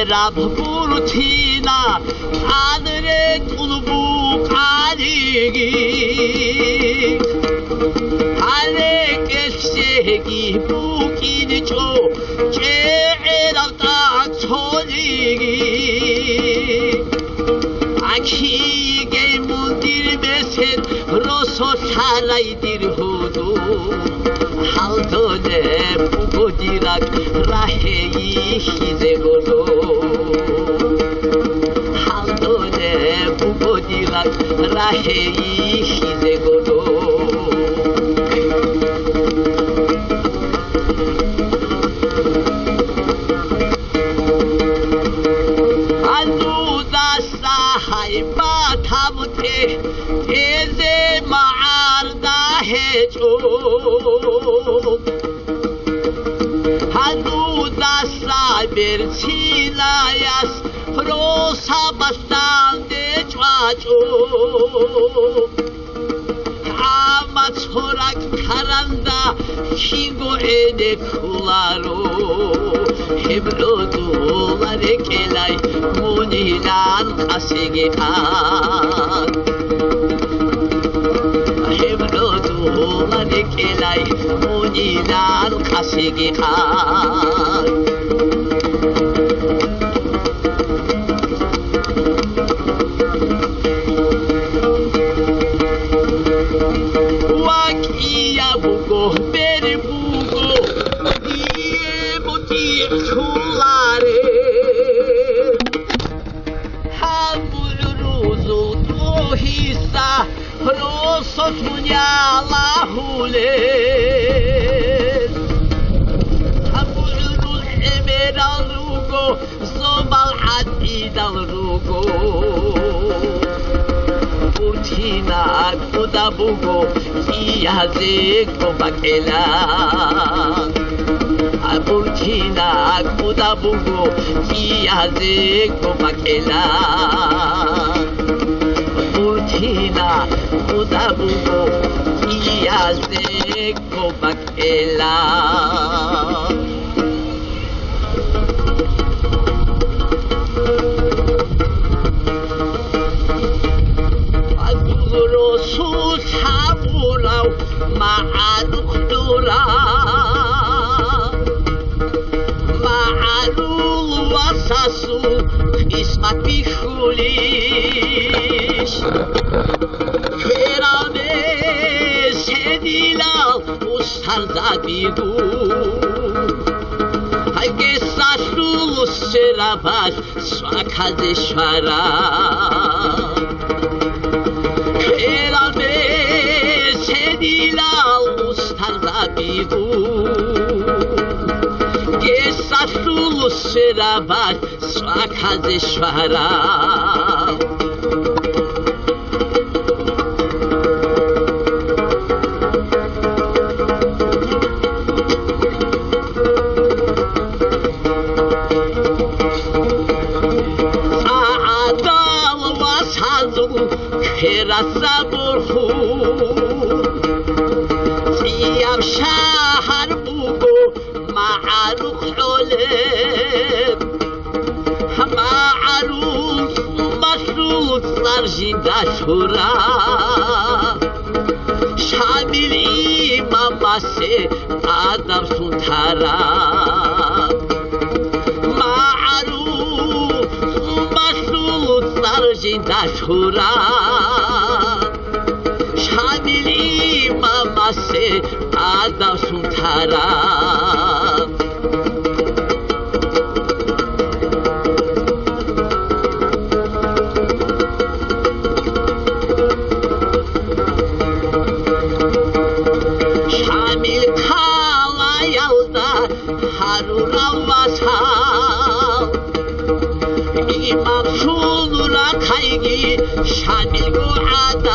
라브루티나 아들의 뚜누북 아니기 알레게세기 부기니죠 제라딱 소리기 아키게 문딜베셋 로소 살아이딜 후두 할더네 부고디락 라헤이 히데고로 할더네 부고디락 라헤이 히데고로 안두다 사하이 마타무테 에제 마알다 해줘 한두다 사벨 치나야스 프로사바산데 좌줘 아마초락 카란다 흰고에네 쿨라로 헤브로도 라레켈라이 모니란 가세게한 헤브로도 라레켈라이 모니란 가세게한 보고 배를 보고 이에 못이 출라래 하물로서 또 히사 로서 투냐라훌레 하물로 에메랄루고 소발하디달루고 우티나 보다보고 이야제 꼬박해라 아부티나 보다보고 이야제 꼬박해라 우티나 보다보고 이야제 꼬박해라 수사부라우 마루라 마루 와사수 이스마피훌리시 헤라메 세디라 우살다비구 알게사수 세라바 스와카데샤라 헤라메 세디라 우스타라비구 게사술로 세라바 스와카데샤라 헤라사볼후 시암 샤하를 보고 마루홀레 마루 마수 사르신다 소라 샤밀이 마마세 아담 순타라 마루 마수 사르신다 소라 샤밀이 마마세 아담 순타라 샤밀 칼라얄다 하루라와사 이맘 수누라 카이기 샤밀고 아다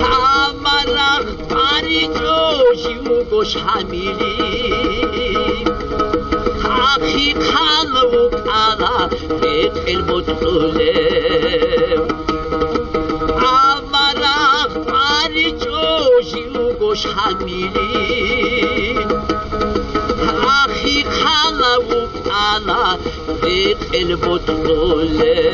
아마라 파리조 지우고 샤밀이 아키 칼로 알아 베텔 못올래 아마라 파리 조시우고 샤밀이 아키 칼로 알아 베텔 못올래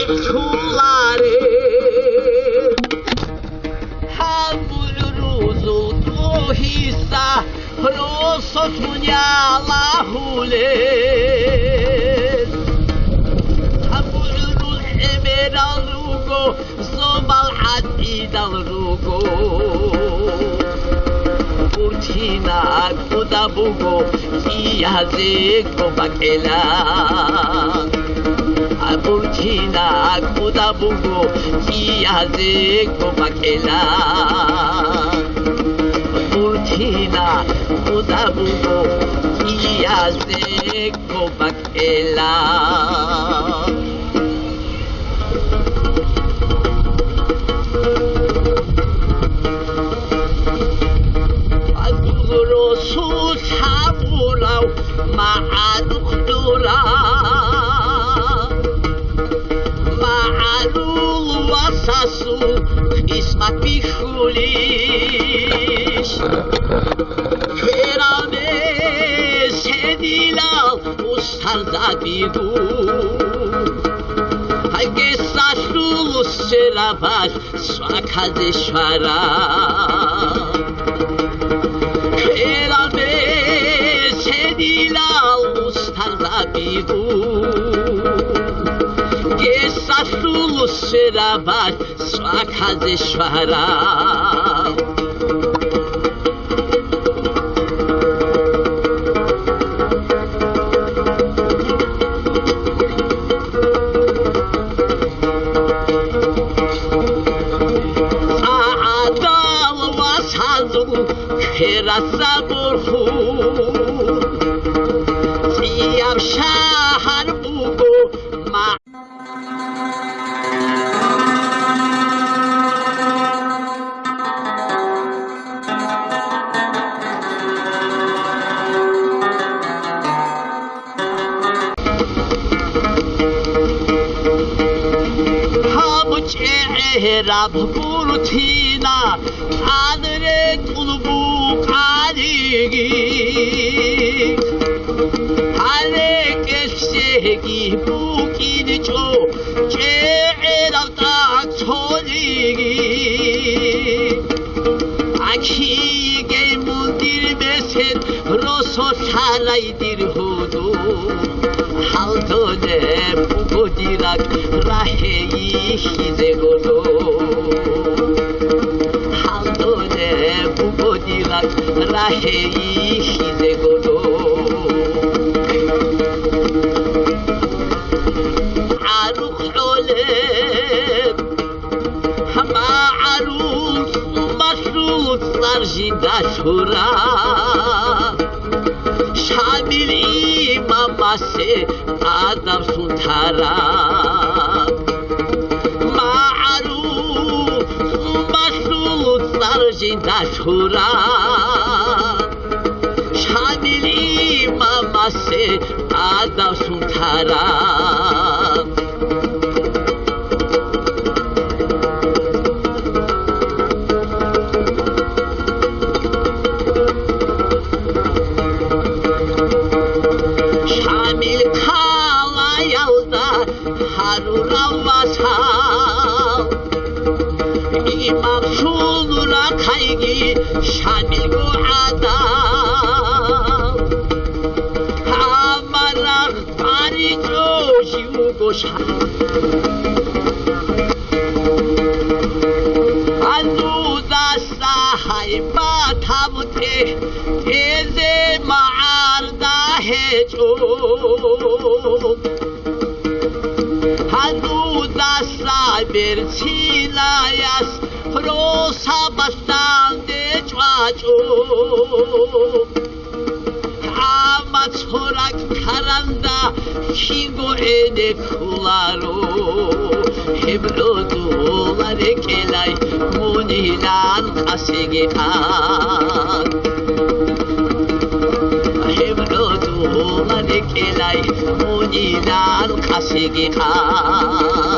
Чуларе Хамулюрузу Тохиса Росотуняла Хуле Хамулюруз Эмерал Руго Зомал Адидал Руго Уртина Кудабуго Иязек Бакела Burkina Kudabugo Kiyaze Kopakela Burkina Kudabugo Kiyaze Kopakela Aduro Susabulao Ma'adukdura Сасу Исма пихулиш Кераме седилал Устардабиду Агесашлул Серабаш Свакадешвара Кераме седилал Устардабиду Gesasulu serabat swakazeshvara Saadal wasazu kerasaburhu Siyam shahar bugo ma Rab Burtina Adre Tulubu Kaligi Halek Segi Bukinicho Cherata Toligi Aki Gemundir Beset Rosso Salaydir Hudu Haldone Bugodirak Rahei Hizegodo Haldone Bugodirak Rahei Hizegodo Aruk Oleb Hama Aruk Masrut Sarjida Shura Shamil Imamase Adam Suntara Ma'aruf Masrut Sarjida Shura Shamil Imamase Adam Suntara İmam şulura kaygı şamilgu adam Hamarak pari coşugu Anuda sahayba tabute teze ma'arda heçuk Anuda bercinayas rosa bastante cuacho amazorak karanda hingo ene kularo hebrodu lare kelai munilan kasege an hebrodu lare kelai munilan kasege an